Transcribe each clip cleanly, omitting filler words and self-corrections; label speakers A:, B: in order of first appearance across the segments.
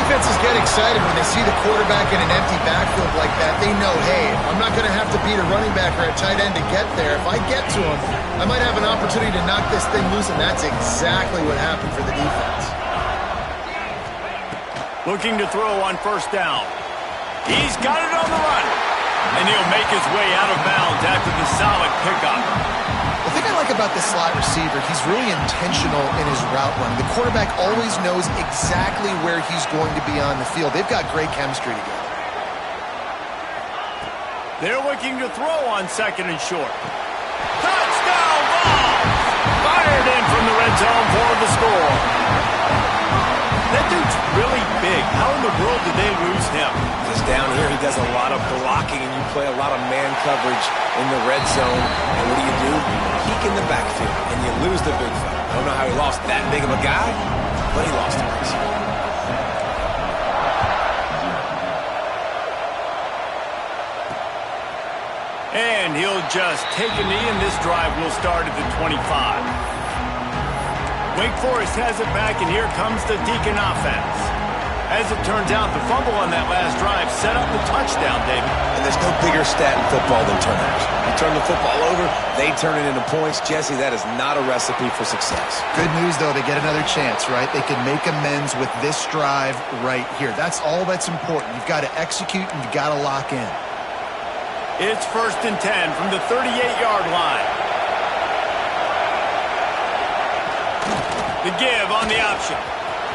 A: Defenses get excited when they see the quarterback in an empty backfield like that. They know, hey, I'm not going to have to beat a running back or a tight end to get there. If I get to him, I might have an opportunity to knock this thing loose, and that's exactly what happened for the defense.
B: Looking to throw on first down. He's got it on the run. And he'll make his way out of bounds after the solid pickup.
A: The thing I like about this slot receiver, he's really intentional in his route running. The quarterback always knows exactly where he's going to be on the field. They've got great chemistry together.
B: They're looking to throw on second and short. Touchdown ball! Fired in from the red zone for the score. That dude's really big. How in the world did they lose him?
C: Because down here he does a lot of blocking, and you play a lot of man coverage in the red zone. And what do? You peek in the backfield, and you lose the big fella. I don't know how he lost that big of a guy, but he lost him.
B: And he'll just take a knee, and this drive will start at the 25. Wake Forest has it back, and here comes the Deacon offense. As it turns out, the fumble on that last drive set up the touchdown, David.
C: And there's no bigger stat in football than turnovers. You turn the football over, they turn it into points. Jesse, that is not a recipe for success.
A: Good news, though, they get another chance, right? They can make amends with this drive right here. That's all that's important. You've got to execute, and you've got to lock in.
B: It's 1st and 10 from the 38-yard line. The give on the option.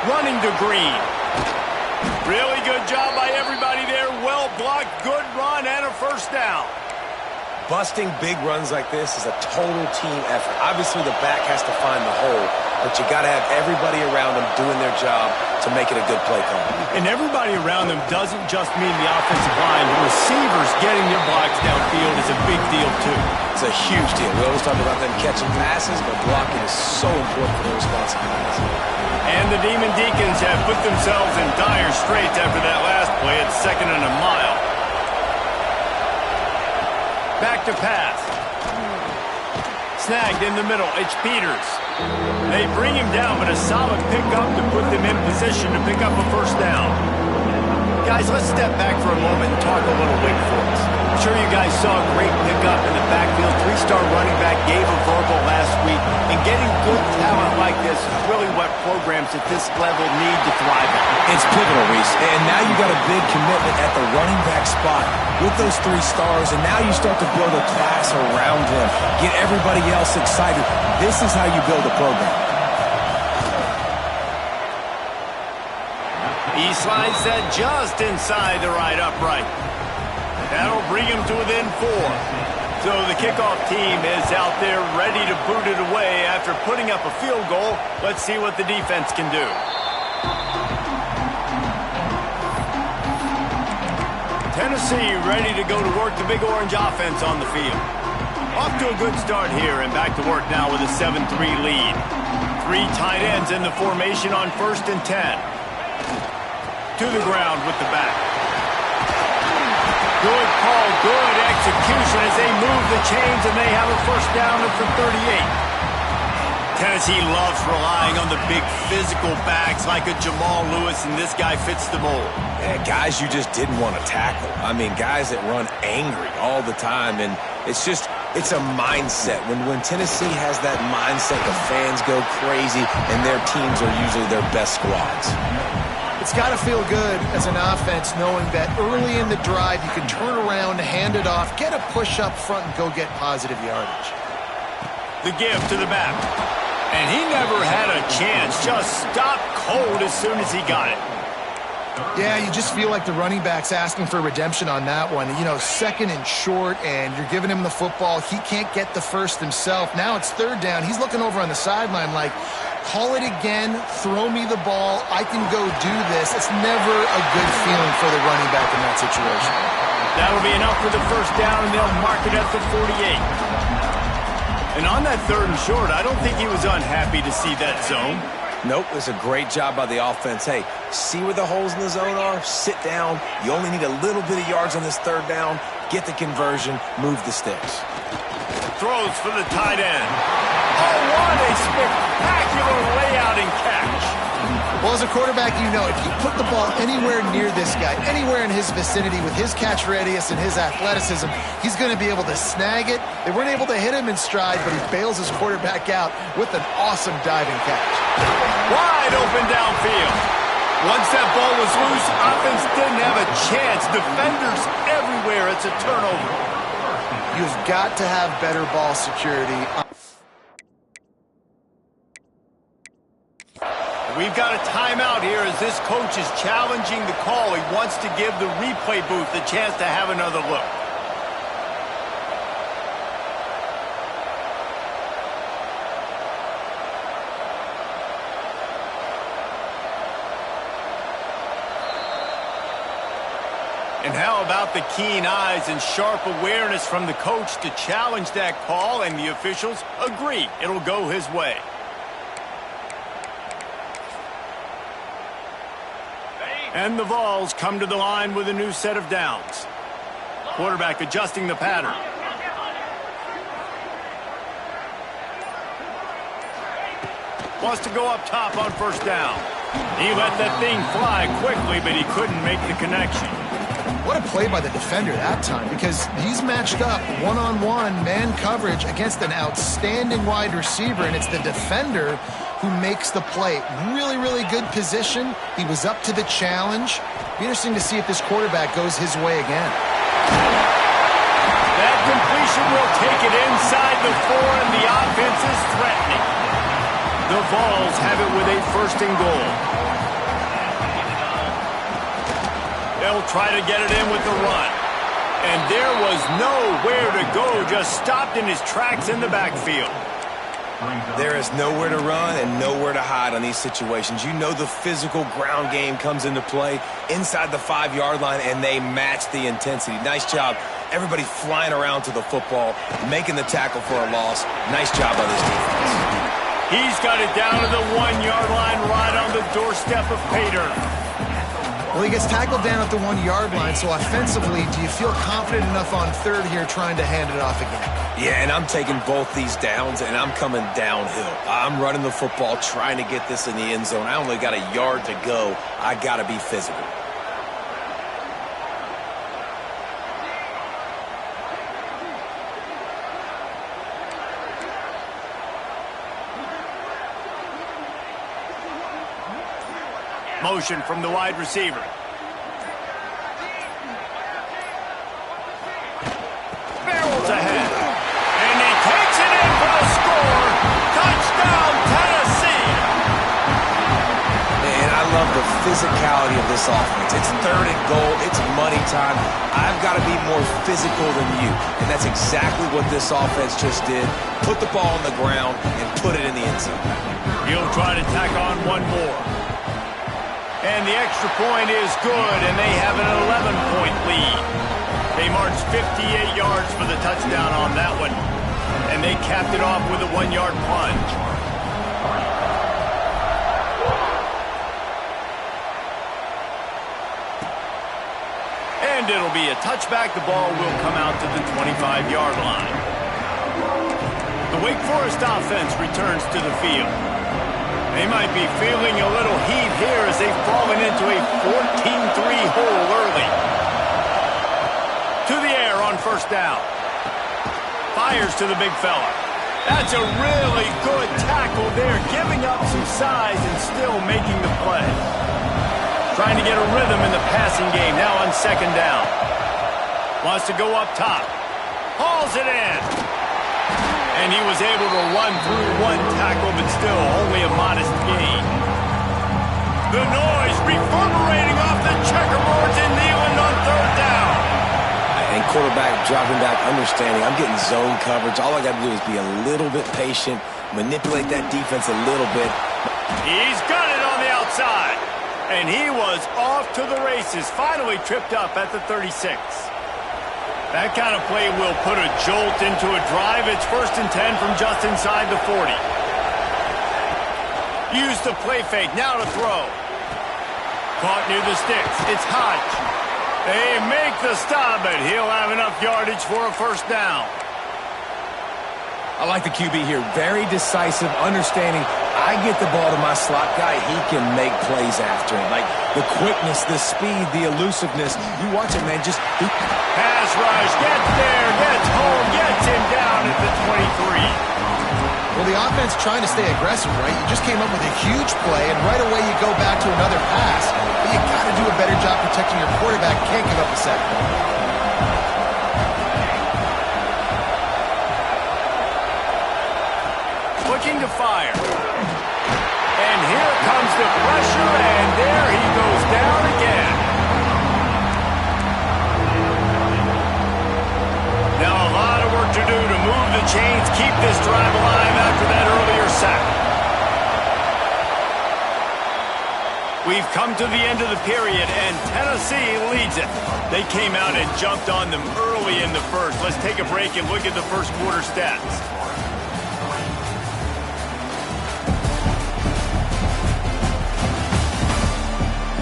B: Running to Green. Really good job by everybody there. Well blocked, good run, and a first down.
C: Busting big runs like this is a total team effort. Obviously, the back has to find the hole, but you got to have everybody around them doing their job to make it a good play call.
B: And everybody around them doesn't just mean the offensive line. The receivers getting their blocks downfield is a big deal, too.
C: It's a huge deal. We always talk about them catching passes, but blocking is so important for their responsibilities.
B: And the Demon Deacons have put themselves in dire straits after that last play at 2nd and a mile. Back to pass. Snagged in the middle. It's Peters. They bring him down, but a solid pickup to put them in position to pick up a first down. Guys, let's step back for a moment and talk a little Wake Forest. I'm sure you guys saw a great pickup in the backfield. 3-star running back gave a verbal last week. And getting good talent like this is really what programs at this level need to thrive at.
C: It's pivotal, Reese. And now you got a big commitment at the running back spot with those 3 stars. And now you start to build a class around him. Get everybody else excited. This is how you build a program.
B: He slides that just inside the right upright. That'll bring him to within 4. So the kickoff team is out there ready to boot it away after putting up a field goal. Let's see what the defense can do. Tennessee ready to go to work the Big Orange offense on the field. Off to a good start here and back to work now with a 7-3 lead. 3 tight ends in the formation on 1st and 10. To the ground with the back. Good call, good execution as they move the chains, and they have a first down at the 38. Tennessee loves relying on the big physical backs like a Jamal Lewis, and this guy fits the mold.
C: Yeah, guys you just didn't want to tackle. I mean, guys that run angry all the time, and it's a mindset. When Tennessee has that mindset, the fans go crazy, and their teams are usually their best squads.
A: It's got to feel good as an offense knowing that early in the drive you can turn around, hand it off, get a push up front, and go get positive yardage.
B: The give to the back. And he never had a chance. Just stopped cold as soon as he got it.
A: Yeah, you just feel like the running back's asking for redemption on that one. You know, 2nd and short, and you're giving him the football. He can't get the first himself. Now it's 3rd down. He's looking over on the sideline like, call it again, throw me the ball, I can go do this. It's never a good feeling for the running back in that situation.
B: That'll be enough for the first down, and they'll mark it at the 48. And on that 3rd and short, I don't think he was unhappy to see that zone.
C: Nope, it's a great job by the offense. Hey, see where the holes in the zone are? Sit down. You only need a little bit of yards on this 3rd down. Get the conversion. Move the sticks.
B: Throws for the tight end. Oh, what a spectacular layout and catch.
A: Well, as a quarterback, you know, if you put the ball anywhere near this guy, anywhere in his vicinity with his catch radius and his athleticism, he's going to be able to snag it. They weren't able to hit him in stride, but he bails his quarterback out with an awesome diving catch.
B: Wide open downfield. Once that ball was loose, offense didn't have a chance. Defenders everywhere. It's a turnover.
A: You've got to have better ball security.
B: We've got a timeout here as this coach is challenging the call. He wants to give the replay booth a chance to have another look. And how about the keen eyes and sharp awareness from the coach to challenge that call, and the officials agree it'll go his way. And the Vols come to the line with a new set of downs. Quarterback adjusting the pattern. Wants to go up top on first down. He let that thing fly quickly, but he couldn't make the connection.
A: What a play by the defender that time, because he's matched up one-on-one man coverage against an outstanding wide receiver, and it's the defender who makes the play. Really, really good position. He was up to the challenge. Be interesting to see if this quarterback goes his way again.
B: That completion will take it inside the 4, and the offense is threatening. The Vols have it with a 1st and goal. They'll try to get it in with the run. And there was nowhere to go, just stopped in his tracks in the backfield.
C: There is nowhere to run and nowhere to hide on these situations. You know the physical ground game comes into play inside the 5-yard line, and they match the intensity. Nice job. Everybody flying around to the football, making the tackle for a loss. Nice job by this defense.
B: He's got it down to the 1-yard line right on the doorstep of Pater.
A: Well, he gets tackled down at the 1-yard line, so offensively, do you feel confident enough on 3rd here trying to hand it off again?
C: Yeah, and I'm taking both these downs, and I'm coming downhill. I'm running the football, trying to get this in the end zone. I only got a yard to go. I got to be physical.
B: Motion from the wide receiver. Barrels ahead. And he takes it in for the score. Touchdown, Tennessee.
C: And I love the physicality of this offense. It's 3rd and goal. It's money time. I've got to be more physical than you. And that's exactly what this offense just did. Put the ball on the ground and put it in the end zone.
B: He'll try to tack on one more. And the extra point is good, and they have an 11-point lead. They marched 58 yards for the touchdown on that one, and they capped it off with a 1-yard plunge. And it'll be a touchback. The ball will come out to the 25-yard line. The Wake Forest offense returns to the field. They might be feeling a little heat here as they've fallen into a 14-3 hole early. To the air on first down. Fires to the big fella. That's a really good tackle there, giving up some size and still making the play. Trying to get a rhythm in the passing game now on 2nd down. Wants to go up top. Hauls it in. And he was able to run through one tackle, but still only a modest gain. The noise reverberating off the checkerboards in Neyland on 3rd down.
C: And quarterback dropping back, understanding I'm getting zone coverage. All I got to do is be a little bit patient, manipulate that defense a little bit.
B: He's got it on the outside. And he was off to the races, finally tripped up at the 36. That kind of play will put a jolt into a drive. It's 1st and 10 from just inside the 40. Use the play fake, now to throw. Caught near the sticks. It's Hodge. They make the stop, but he'll have enough yardage for a 1st down.
C: I like the QB here. Very decisive, understanding. I get the ball to my slot guy. He can make plays after it. Like the quickness, the speed, the elusiveness. You watch it, man. Just
B: pass rush. Gets there. Gets home. Gets him down at the 23.
A: Well, the offense trying to stay aggressive, right? You just came up with a huge play, and right away you go back to another pass. But you got to do a better job protecting your quarterback. Can't give up a sack.
B: Looking to fire. And here comes the pressure, and there he goes down again. Now a lot of work to do to move the chains, keep this drive alive after that earlier sack. We've come to the end of the period, and Tennessee leads it. They came out and jumped on them early in the first. Let's take a break and look at the first quarter stats.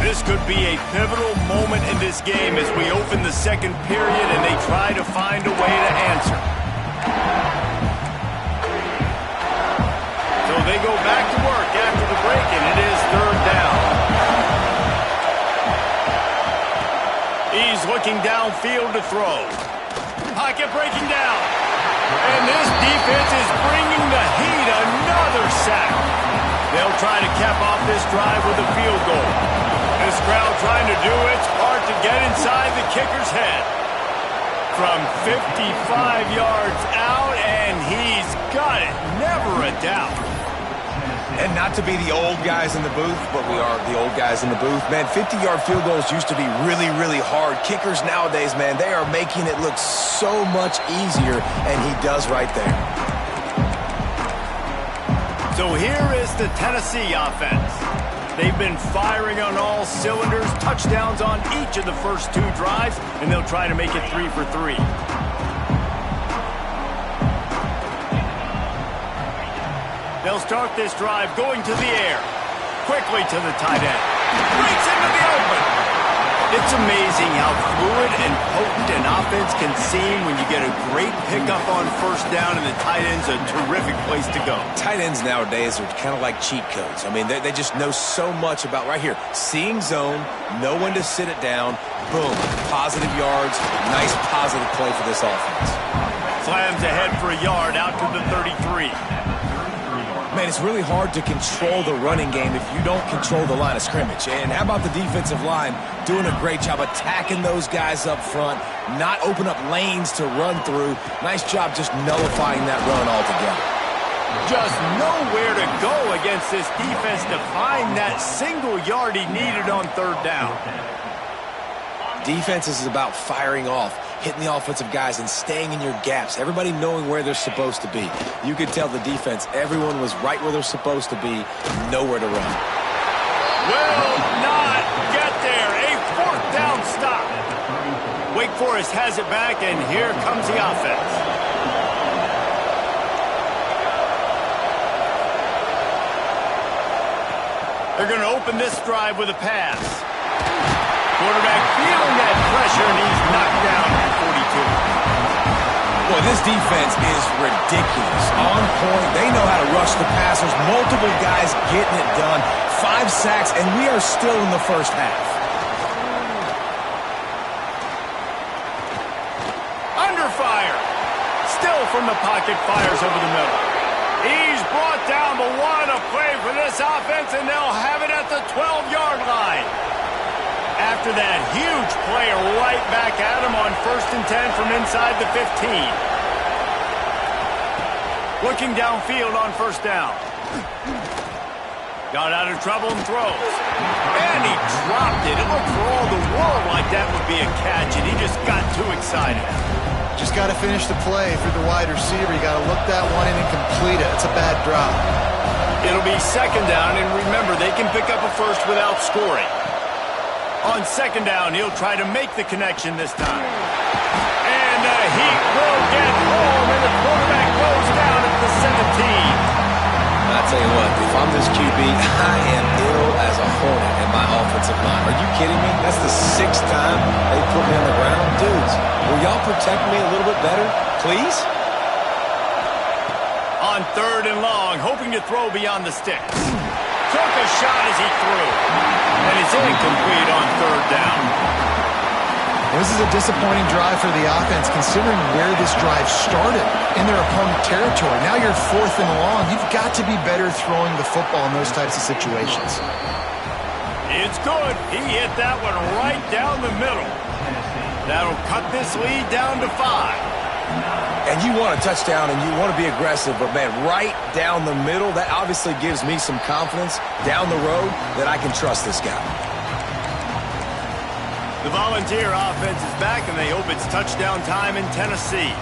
B: This could be a pivotal moment in this game as we open the second period and they try to find a way to answer. So they go back to work after the break, and it is third down. He's looking downfield to throw. Pocket breaking down. And this defense is bringing the heat. Another sack. They'll try to cap off this drive with a field goal. This crowd trying to do its part to get inside the kicker's head. From 55 yards out, and he's got it. Never a doubt.
C: And not to be the old guys in the booth, but we are the old guys in the booth. Man, 50-yard field goals used to be really, really hard. Kickers nowadays, man, they are making it look so much easier, and he does right there.
B: So here is the Tennessee offense. They've been firing on all cylinders, touchdowns on each of the first two drives, and they'll try to make it 3 for 3. They'll start this drive going to the air. Quickly to the tight end. Breaks into the open. It's amazing how fluid and potent an offense can seem when you get a great pickup on first down, and the tight end's a terrific place to go.
C: Tight ends nowadays are kind of like cheat codes. I mean, they just know so much about right here. Seeing zone, know when to sit it down, boom, positive yards, nice positive play for this offense.
B: Slams ahead for a yard out to the 33.
C: Man, it's really hard to control the running game if you don't control the line of scrimmage. And how about the defensive line doing a great job attacking those guys up front, not open up lanes to run through. Nice job just nullifying that run altogether.
B: Just nowhere to go against this defense to find that single yard he needed on third down.
C: Defense is about firing off, hitting the offensive guys and staying in your gaps, everybody knowing where they're supposed to be. You could tell the defense, everyone was right where they're supposed to be, nowhere to run.
B: Will not get there. A fourth down stop. Wake Forest has it back, and here comes the offense. They're going to open this drive with a pass. Quarterback feeling that pressure, and he's knocked down at 42.
C: Boy, this defense is ridiculous. On point. They know how to rush the passers. Multiple guys getting it done. 5 sacks, and we are still in the first half.
B: Under fire. Still from the pocket, fires over the middle. He's brought down, but what a play for this offense, and they'll have it at the 12-yard line. After that huge play, right back at him on 1st and 10 from inside the 15. Looking downfield on first down. Got out of trouble and throws. And he dropped it. It looked for all the world like that would be a catch, and he just got too excited.
A: Just got to finish the play through the wide receiver. You got to look that one in and complete it. It's a bad drop.
B: It'll be second down, and remember, they can pick up a first without scoring. On second down, he'll try to make the connection this time. And the Heat will get home, and the quarterback goes down at the 17.
C: I'll tell you what, if I'm this QB, I am ill as a hornet in my offensive line. Are you kidding me? That's the 6th time they put me on the ground. Dudes, will y'all protect me a little bit better, please?
B: On 3rd and long, hoping to throw beyond the sticks. Took a shot as he threw. And it's incomplete on 3rd down.
A: This is a disappointing drive for the offense, considering where this drive started, in their opponent territory. Now you're 4th and long. You've got to be better throwing the football in those types of situations.
B: It's good. He hit that one right down the middle. That'll cut this lead down to 5.
C: And you want a touchdown and you want to be aggressive, but, man, right down the middle, that obviously gives me some confidence down the road that I can trust this guy.
B: The Volunteer offense is back, and they hope it's touchdown time in Tennessee.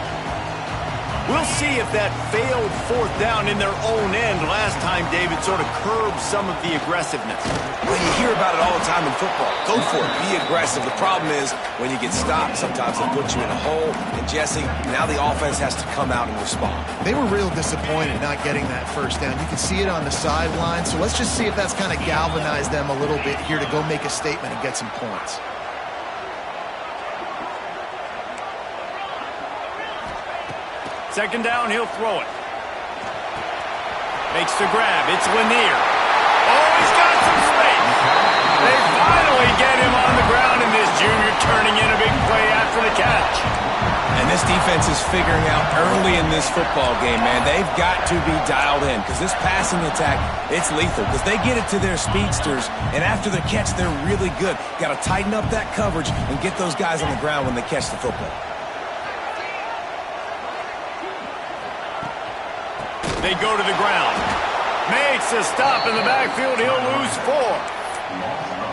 B: We'll see if that failed 4th down in their own end last time, David, sort of curbed some of the aggressiveness.
C: Well, you hear about it all the time in football. Go for it. Be aggressive. The problem is when you get stopped, sometimes it puts you in a hole. And, Jesse, now the offense has to come out and respond.
A: They were real disappointed not getting that 1st down. You can see it on the sideline. So let's just see if that's kind of galvanized them a little bit here to go make a statement and get some points.
B: Second down, he'll throw it. Makes the grab. It's Lanier. Oh, he's got some space. They finally get him on the ground, and this junior turning in a big play after the catch.
C: And this defense is figuring out early in this football game, man. They've got to be dialed in because this passing attack, it's lethal because they get it to their speedsters, and after the catch, they're really good. Got to tighten up that coverage and get those guys on the ground when they catch the football.
B: They go to the ground. Makes a stop in the backfield. He'll lose 4.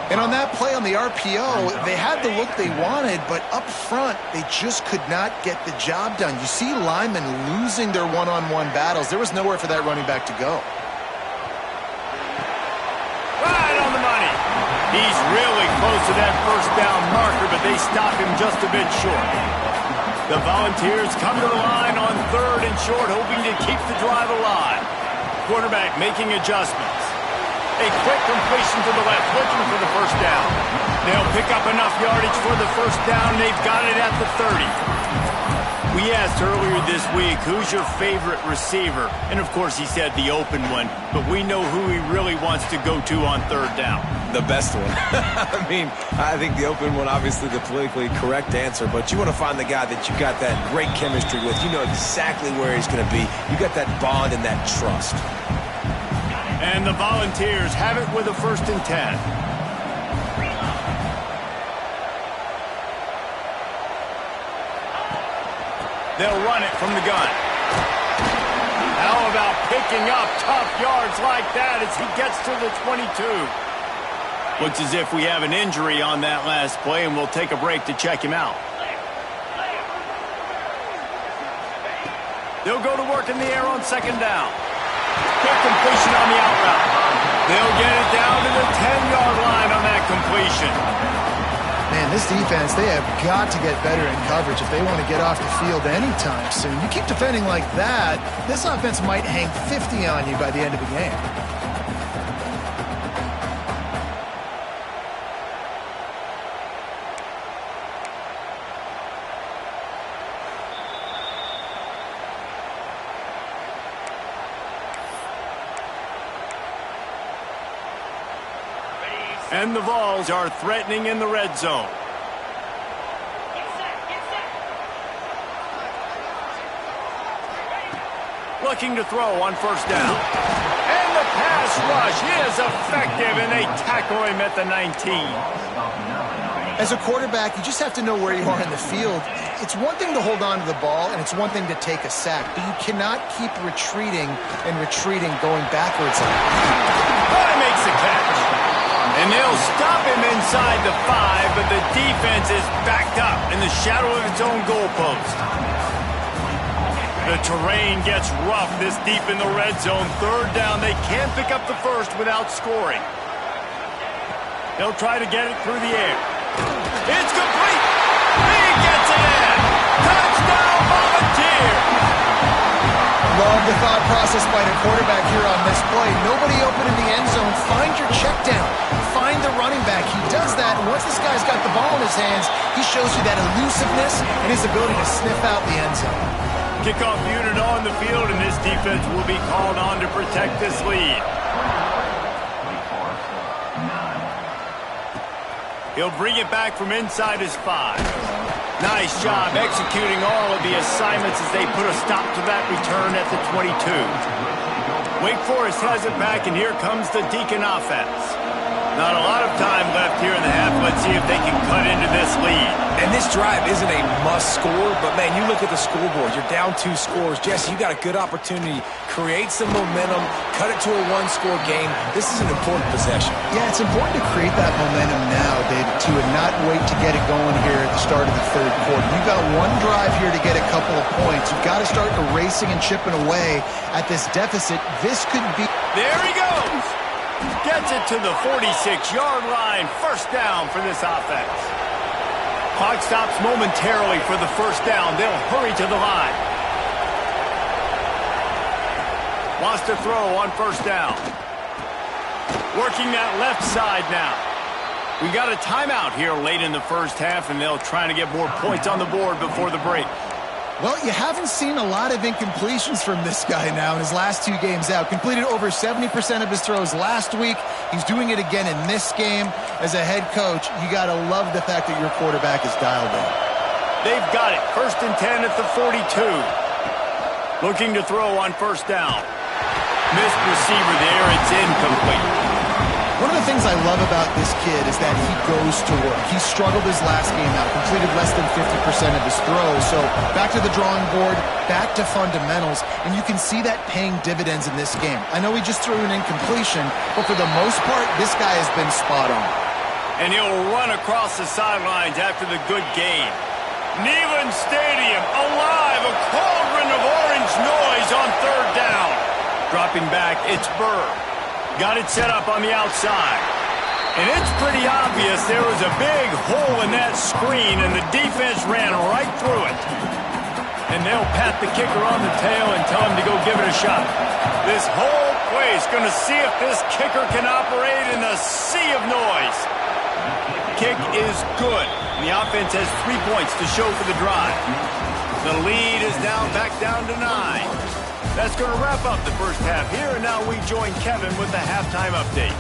A: And on that play on the RPO, they had the look they wanted, but up front, they just could not get the job done. You see linemen losing their one-on-one battles. There was nowhere for that running back to go.
B: Right on the money. He's really close to that 1st down marker, but they stop him just a bit short. The Volunteers come to the line on 3rd and short, hoping to keep the drive alive. Quarterback making adjustments. A quick completion to the left, looking for the 1st down. They'll pick up enough yardage for the 1st down. They've got it at the 30. We asked earlier this week, who's your favorite receiver? And, of course, he said the open one, but we know who he really wants to go to on 3rd down.
C: The best one. I mean, I think the open one, obviously the politically correct answer, but you want to find the guy that you got that great chemistry with. You know exactly where he's going to be. You got that bond and that trust.
B: And the Volunteers have it with a 1st and 10. They'll run it from the gun. How about picking up tough yards like that as he gets to the 22? Looks as if we have an injury on that last play, and we'll take a break to check him out. They'll go to work in the air on 2nd down. Quick completion on the out route. They'll get it down to the 10-yard line on that completion.
A: Man, this defense, they have got to get better in coverage if they want to get off the field anytime soon. You keep defending like that, this offense might hang 50 on you by the end of the game.
B: And the Vols are threatening in the red zone. Looking to throw on 1st down. And the pass rush is effective, and they tackle him at the 19.
A: As a quarterback, you just have to know where you are in the field. It's one thing to hold on to the ball, and it's one thing to take a sack, but you cannot keep retreating and retreating, going backwards.
B: But he makes the catch. And they'll stop him inside the 5, but the defense is backed up in the shadow of its own goalpost. The terrain gets rough this deep in the red zone. 3rd down, they can't pick up the 1st without scoring. They'll try to get it through the air. It's complete. He gets it in. Touchdown, Volunteers.
A: Love the thought process by the quarterback here on this play. Nobody open in the end zone. Find your check down. Find the running back. He does that, and once this guy's got the ball in his hands, he shows you that elusiveness and his ability to sniff out the end zone.
B: Kickoff unit on the field, and this defense will be called on to protect this lead. He'll bring it back from inside his 5. Nice job executing all of the assignments as they put a stop to that return at the 22. Wake Forest has it back, and here comes the Deacon offense. Not a lot of time left here in the half. Let's see if they can cut into this lead.
C: And this drive isn't a must score, but, man, you look at the scoreboard. You're down 2 scores. Jesse, you got a good opportunity. Create some momentum. Cut it to a 1-score game. This is an important possession.
A: Yeah, it's important to create that momentum now, David, too, and not wait to get it going here at the start of the third quarter. You've got one drive here to get a couple of points. You've got to start erasing and chipping away at this deficit. This could be...
B: There he goes! Gets it to the 46-yard line. First down for this offense. Clock stops momentarily for the first down. They'll hurry to the line. Wants to throw on first down. Working that left side now. We got a timeout here late in the first half, and they'll try to get more points on the board before the break.
A: Well, you haven't seen a lot of incompletions from this guy now in his last 2 games out. Completed over 70% of his throws last week. He's doing it again in this game. As a head coach, you got to love the fact that your quarterback is dialed in.
B: They've got it. 1st and 10 at the 42. Looking to throw on first down. Missed receiver there. It's incomplete.
A: One of the things I love about this kid is that he goes to work. He struggled his last game out, completed less than 50% of his throws. So back to the drawing board, back to fundamentals, and you can see that paying dividends in this game. I know he just threw an incompletion, but for the most part, this guy has been spot on.
B: And he'll run across the sidelines after the good game. Neyland Stadium alive, a cauldron of orange noise on third down. Dropping back, it's Burr. Got it set up on the outside. And it's pretty obvious there was a big hole in that screen, and the defense ran right through it. And they'll pat the kicker on the tail and tell him to go give it a shot. This whole place going to see if this kicker can operate in the sea of noise. Kick is good. The offense has 3 points to show for the drive. The lead is now back down to 9. That's going to wrap up the first half here, and now we join Kevin with the halftime update.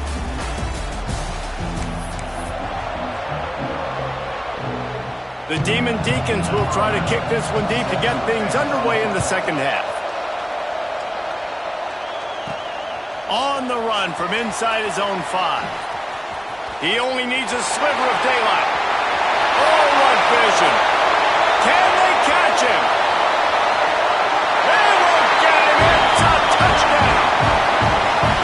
B: The Demon Deacons will try to kick this one deep to get things underway in the second half. On the run from inside his own 5. He only needs a sliver of daylight. Oh, what vision. Can they catch him? They won't get him. It's a touchdown.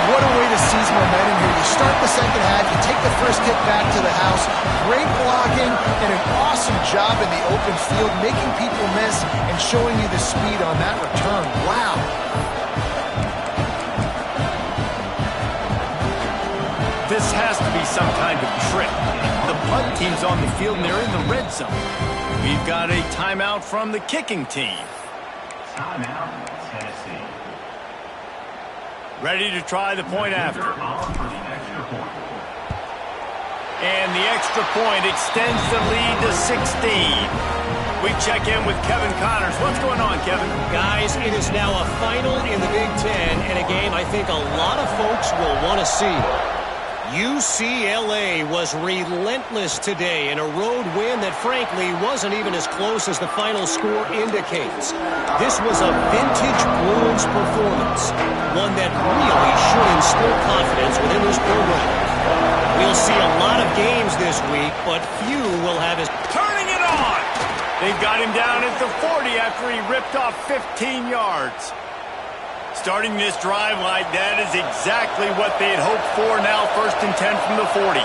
A: What a way to seize momentum here. You start the second half, you take the first kick back to the house. Great blocking and an awesome job in the open field, making people miss and showing you the speed on that return. Wow.
B: This has to be some kind of trick. The punt team's on the field and they're in the red zone. We've got a timeout from the kicking team.
D: Timeout, Tennessee.
B: Ready to try the point after. And the extra point extends the lead to 16. We check in with Kevin Connors. What's going on, Kevin?
E: Guys, it is now a final in the Big Ten and a game I think a lot of folks will want to see. UCLA was relentless today in a road win that frankly wasn't even as close as the final score indicates. This was a vintage Bruins performance, one that really should instill confidence within this program. We'll see a lot of games this week, but few will have his...
B: Turning it on! They've got him down at the 40 after he ripped off 15 yards. Starting this drive like that is exactly what they had hoped for. Now 1st and 10 from the 40.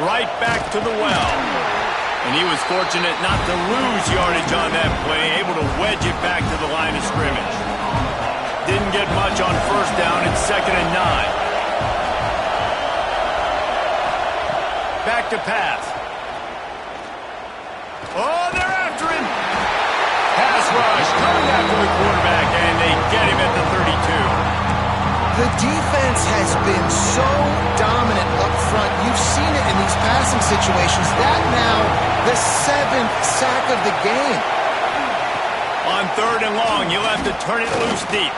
B: Right back to the well. And he was fortunate not to lose yardage on that play, able to wedge it back to the line of scrimmage. Didn't get much on first down. It's 2nd and 9. Back to pass. Oh, they're after him. Pass rush coming after the quarterback, and they get him at the 32.
A: The defense has been so dominant up front. You've seen it in these passing situations. That now, the 7th sack of the game.
B: 3rd and long. He'll have to turn it loose deep.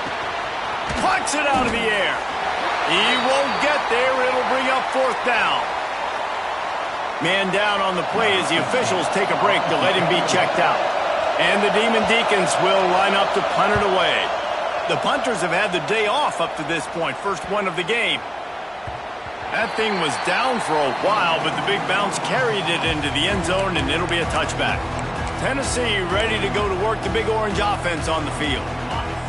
B: Plucks it out of the air. He won't get there. It'll bring up 4th down. Man down on the play as the officials take a break to let him be checked out. And the Demon Deacons will line up to punt it away. The punters have had the day off up to this point. First one of the game. That thing was down for a while, but the big bounce carried it into the end zone, and it'll be a touchback. Tennessee ready to go to work the Big Orange offense on the field.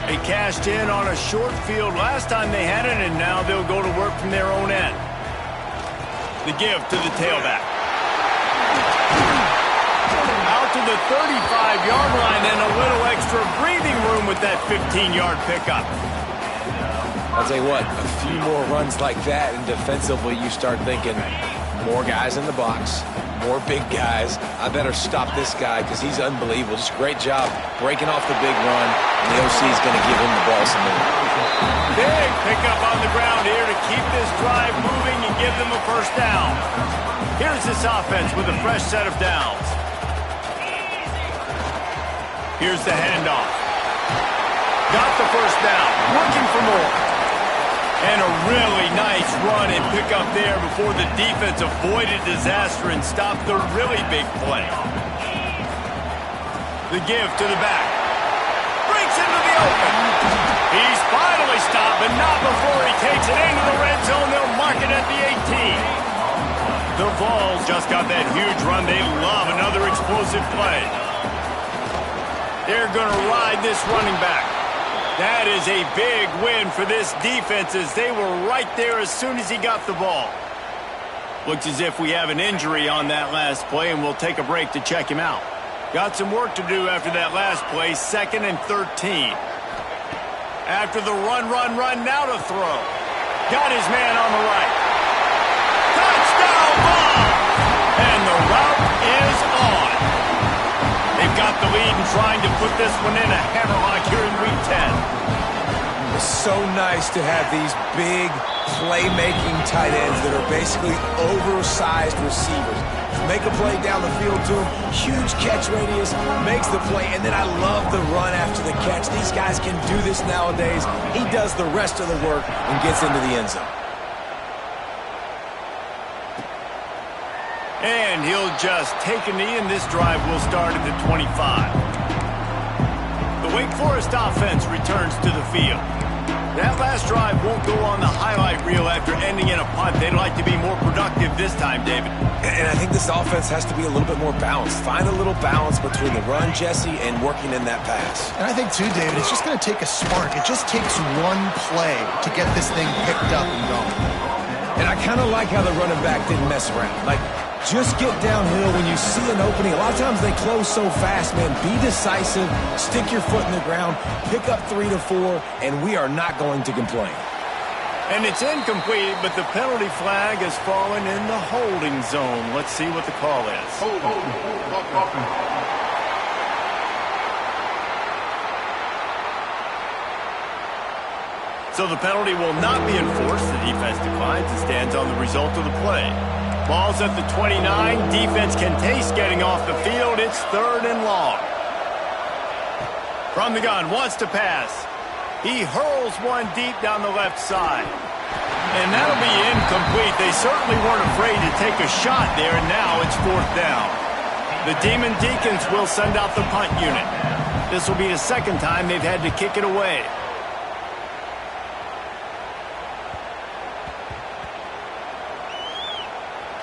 B: They cashed in on a short field last time they had it, and now they'll go to work from their own end. The give to the tailback. Out to the 35-yard line and a little extra breathing room with that 15-yard pickup.
C: I'll tell you what, a few more runs like that, and defensively you start thinking, more guys in the box, more big guys. I better stop this guy because he's unbelievable. Just a great job breaking off the big run, and the OC is going to give him the ball some more.
B: Big pickup on the ground here to keep this drive moving and give them a 1st down. Here's this offense with a fresh set of downs. Here's the handoff. Got the 1st down, looking for more. And a really nice run and pick up there before the defense avoided disaster and stopped the really big play. The give to the back. Breaks into the open. He's finally stopped, but not before he takes it into the red zone. They'll mark it at the 18. The Vols just got that huge run. They love another explosive play. They're going to ride this running back. That is a big win for this defense as they were right there as soon as he got the ball. Looks as if we have an injury on that last play, and we'll take a break to check him out. Got some work to do after that last play, 2nd and 13. After the run, now to throw. Got his man on the right. Touchdown ball! And the route is on. They've got the lead and trying to put this one in a hammerlock here in Week 10.
C: It's so nice to have these big playmaking tight ends that are basically oversized receivers. Make a play down the field to him, huge catch radius, makes the play, and then I love the run after the catch. These guys can do this nowadays. He does the rest of the work and gets into the end zone.
B: And he'll just take a knee, and this drive will start at the 25. The Wake Forest offense returns to the field. That last drive won't go on the highlight reel after ending in a punt. They'd like to be more productive this time, David.
C: And I think this offense has to be a little bit more balanced. Find a little balance between the run, Jesse, and working in that pass.
A: And I think, too, David, it's just going to take a spark. It just takes one play to get this thing picked up and going.
C: And I kind of like how the running back didn't mess around. Like, just get downhill when you see an opening. A lot of times they close so fast, man. Be decisive, stick your foot in the ground, pick up 3 to 4, and we are not going to complain.
B: And it's incomplete, but the penalty flag has fallen in the holding zone. Let's see what the call is. So the penalty will not be enforced. The defense declines and stands on the result of the play. Ball's at the 29. Defense can taste getting off the field. It's 3rd and long. From the gun, wants to pass. He hurls one deep down the left side. And that'll be incomplete. They certainly weren't afraid to take a shot there, and now it's 4th down. The Demon Deacons will send out the punt unit. This will be the 2nd time they've had to kick it away.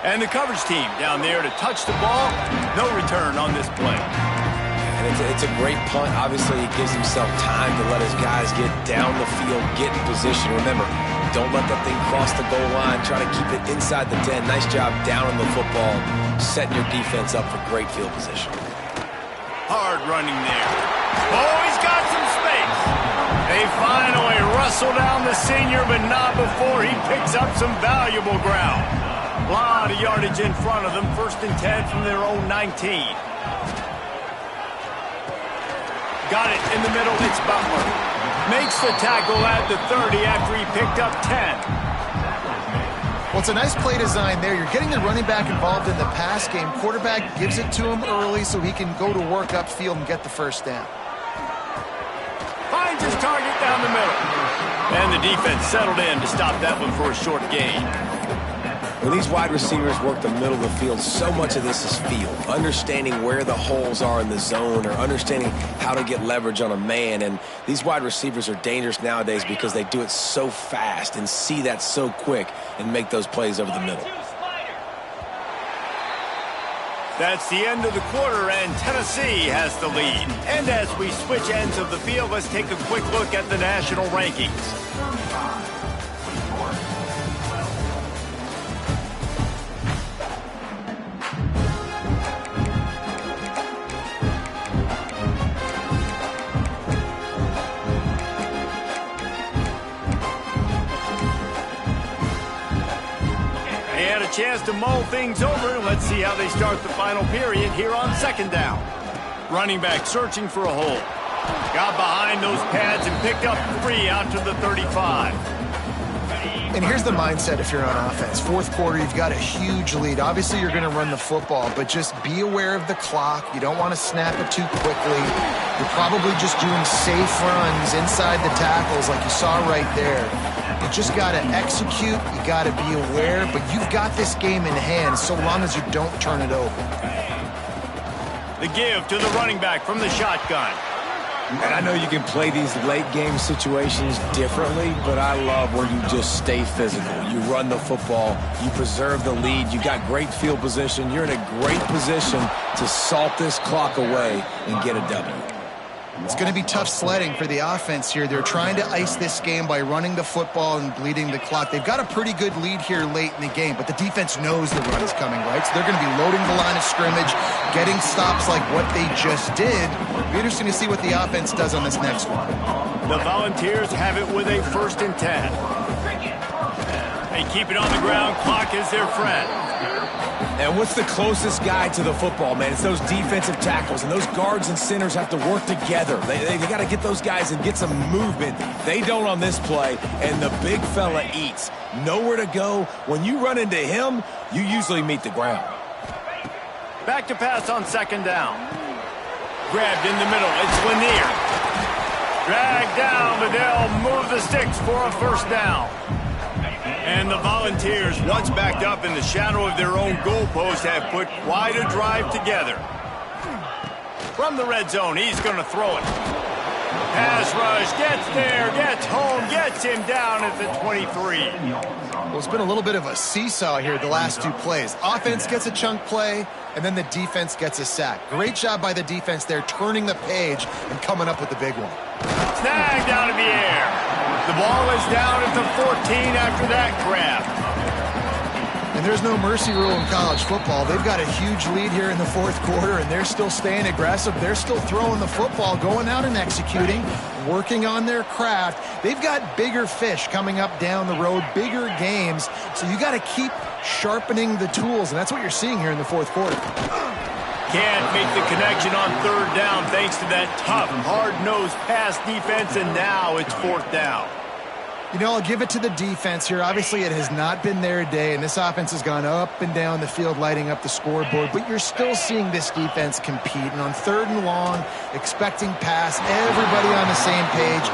B: And the coverage team down there to touch the ball. No return on this play.
C: And it's a great punt. Obviously, he gives himself time to let his guys get down the field, get in position. Remember, don't let that thing cross the goal line. Try to keep it inside the 10. Nice job down on the football, setting your defense up for great field position.
B: Hard running there. Oh, he's got some space. They finally wrestle down the senior, but not before he picks up some valuable ground. A lot of yardage in front of them. 1st and 10 from their own 19. Got it in the middle. It's Butler. Makes the tackle at the 30 after he picked up 10.
A: Well, it's a nice play design there. You're getting the running back involved in the pass game. Quarterback gives it to him early so he can go to work upfield and get the 1st down.
B: finds his target down the middle. And the defense settled in to stop that one for a short gain.
C: When these wide receivers work the middle of the field, so much of this is feel. Understanding where the holes are in the zone or understanding how to get leverage on a man. And these wide receivers are dangerous nowadays because they do it so fast and see that so quick and make those plays over the middle.
B: That's the end of the quarter, and Tennessee has the lead. And as we switch ends of the field, let's take a quick look at the national rankings. Chance to mull things over. Let's see how they start the final period here on second down. Running back searching for a hole. Got behind those pads and picked up 3 out to the 35.
A: And here's the mindset if you're on offense. Fourth quarter, you've got a huge lead. Obviously, you're going to run the football, but just be aware of the clock. You don't want to snap it too quickly. You're probably just doing safe runs inside the tackles like you saw right there. You just got to execute. You got to be aware, but you've got this game in hand so long as you don't turn it over.
B: The give to the running back from the shotgun.
C: And I know you can play these late game situations differently, but I love when you just stay physical. You run the football, you preserve the lead, you got great field position, you're in a great position to salt this clock away and get a W.
A: It's going to be tough sledding for the offense here. They're trying to ice this game by running the football and bleeding the clock. They've got a pretty good lead here late in the game, but the defense knows the run is coming, right? So they're going to be loading the line of scrimmage, getting stops like what they just did. It'll be interesting to see what the offense does on this next one.
B: The Volunteers have it with a 1st and 10. They keep it on the ground. Clock is their friend.
C: And what's the closest guy to the football, man? It's those defensive tackles, and those guards and centers have to work together. They got to get those guys and get some movement. They don't on this play, and the big fella eats. Nowhere to go. When you run into him, you usually meet the ground.
B: Back to pass on second down. Grabbed in the middle. It's Lanier. Dragged down, but they'll move the sticks for a 1st down. And the Volunteers, once backed up in the shadow of their own goalpost, have put quite a drive together. From the red zone, he's going to throw it. Pass rush, gets there, gets home, gets him down at the 23.
A: Well, it's been a little bit of a seesaw here the last 2 plays. Offense gets a chunk play, and then the defense gets a sack. Great job by the defense there, turning the page and coming up with the big one.
B: Snagged out of the air. The ball is down at the 14 after that grab.
A: And there's no mercy rule in college football. They've got a huge lead here in the 4th quarter, and they're still staying aggressive. They're still throwing the football, going out and executing, working on their craft. They've got bigger fish coming up down the road, bigger games. So you got to keep sharpening the tools, and that's what you're seeing here in the 4th quarter.
B: Can't make the connection on 3rd down thanks to that tough, hard-nosed pass defense, and now it's 4th down.
A: You know, I'll give it to the defense here. Obviously, it has not been their day, and this offense has gone up and down the field, lighting up the scoreboard, but you're still seeing this defense compete. And on 3rd and long, expecting pass, everybody on the same page,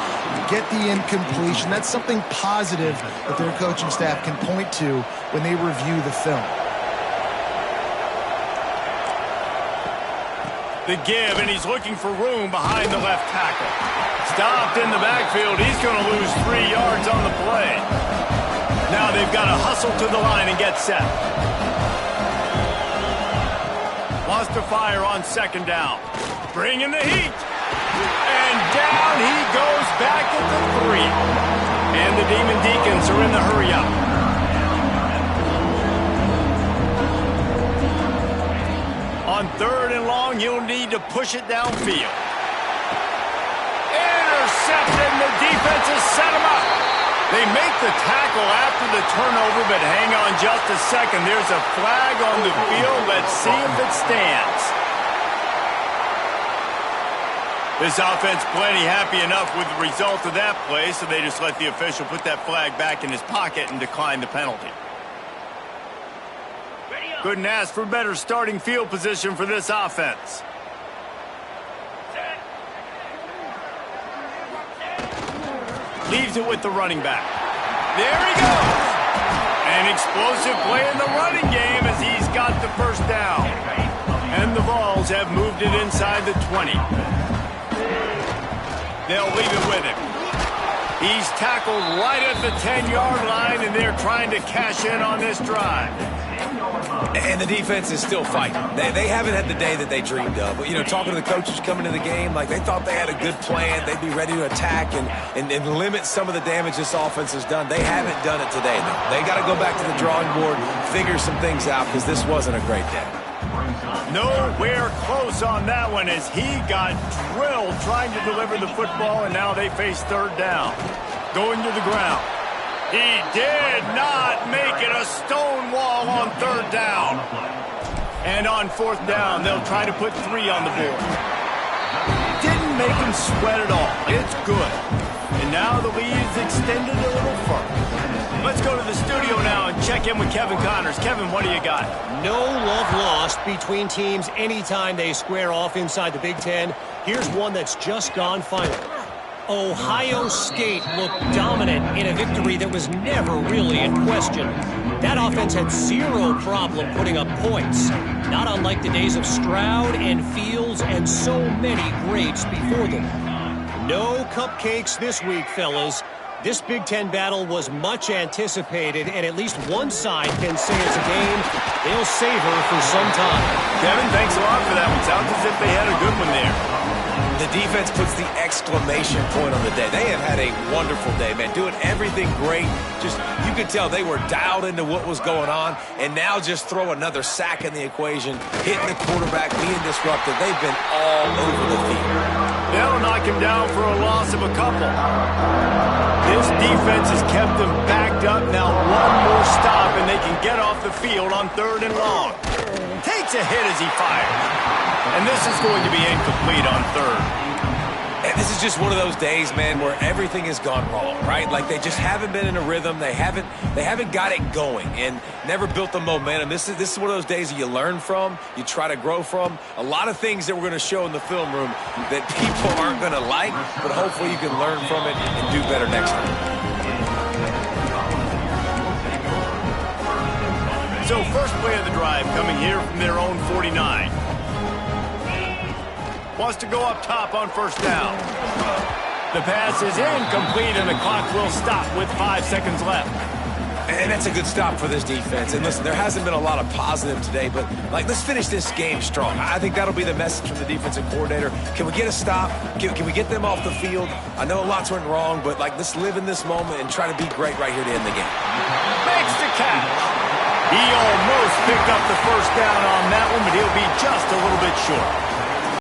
A: get the incompletion. That's something positive that their coaching staff can point to when they review the film.
B: The give, and he's looking for room behind the left tackle. Stopped in the backfield. He's going to lose 3 yards on the play. Now they've got to hustle to the line and get set. Wants to fire on 2nd down. Bring in the heat. And down he goes back at the 3. And the Demon Deacons are in the hurry-up. On 3rd and long, you'll need to push it downfield. Intercepted, and the defense has set him up. They make the tackle after the turnover, but hang on just a second. There's a flag on the field. Let's see if it stands. This offense plenty happy enough with the result of that play, so they just let the official put that flag back in his pocket and decline the penalty. Couldn't ask for better starting field position for this offense. Leaves it with the running back. There he goes. An explosive play in the running game as he's got the first down. And the Vols have moved it inside the 20. They'll leave it with him. He's tackled right at the 10-yard line, and they're trying to cash in on this drive.
C: And the defense is still fighting. They haven't had the day that they dreamed of. But, you know, talking to the coaches coming into the game, like they thought they had a good plan. They'd be ready to attack and limit some of the damage this offense has done. They haven't done it today, though. They got to go back to the drawing board, figure some things out, because this wasn't a great day.
B: Nowhere close on that one as he got drilled trying to deliver the football, and now they face third down. Going to the ground. He did not make it a stone wall on third down. And on fourth down, they'll try to put 3 on the board. Didn't make him sweat at all. It's good. And now the lead is extended a little further. Let's go to the studio now and check in with Kevin Connors. Kevin, what do you got?
E: No love lost between teams anytime they square off inside the Big Ten. Here's one that's just gone final. Ohio State looked dominant in a victory that was never really in question. That offense had zero problem putting up points, not unlike the days of Stroud and Fields and so many greats before them. No cupcakes this week, fellas. This Big Ten battle was much anticipated, and at least one side can say it's a game they'll savor for some time.
B: Kevin, thanks a lot for that one. Sounds as if they had a good one there.
C: The defense puts the exclamation point on the day. They have had a wonderful day, man, doing everything great. Just, you could tell they were dialed into what was going on, and now just throw another sack in the equation, hitting the quarterback, being disruptive. They've been all over the field.
B: They'll knock him down for a loss of a couple. This defense has kept them backed up. Now one more stop, and they can get off the field on third and long. Takes a hit as he fires. And this is going to be incomplete on third.
C: And this is just one of those days, man, where everything has gone wrong, right? Like they just haven't been in a rhythm. They haven't got it going and never built the momentum. This is one of those days that you learn from, you try to grow from. A lot of things that we're going to show in the film room that people aren't going to like, but hopefully you can learn from it and do better next time.
B: So first play of the drive coming here from their own 49. Wants to go up top on first down. The pass is incomplete, and the clock will stop with 5 seconds left.
C: And that's a good stop for this defense. And listen, there hasn't been a lot of positive today, but like let's finish this game strong. I think that'll be the message from the defensive coordinator. Can we get a stop? Can we get them off the field? I know lots went wrong, but like let's live in this moment and try to be great right here to end the game.
B: Makes the catch. He almost picked up the first down on that one, but he'll be just a little bit short.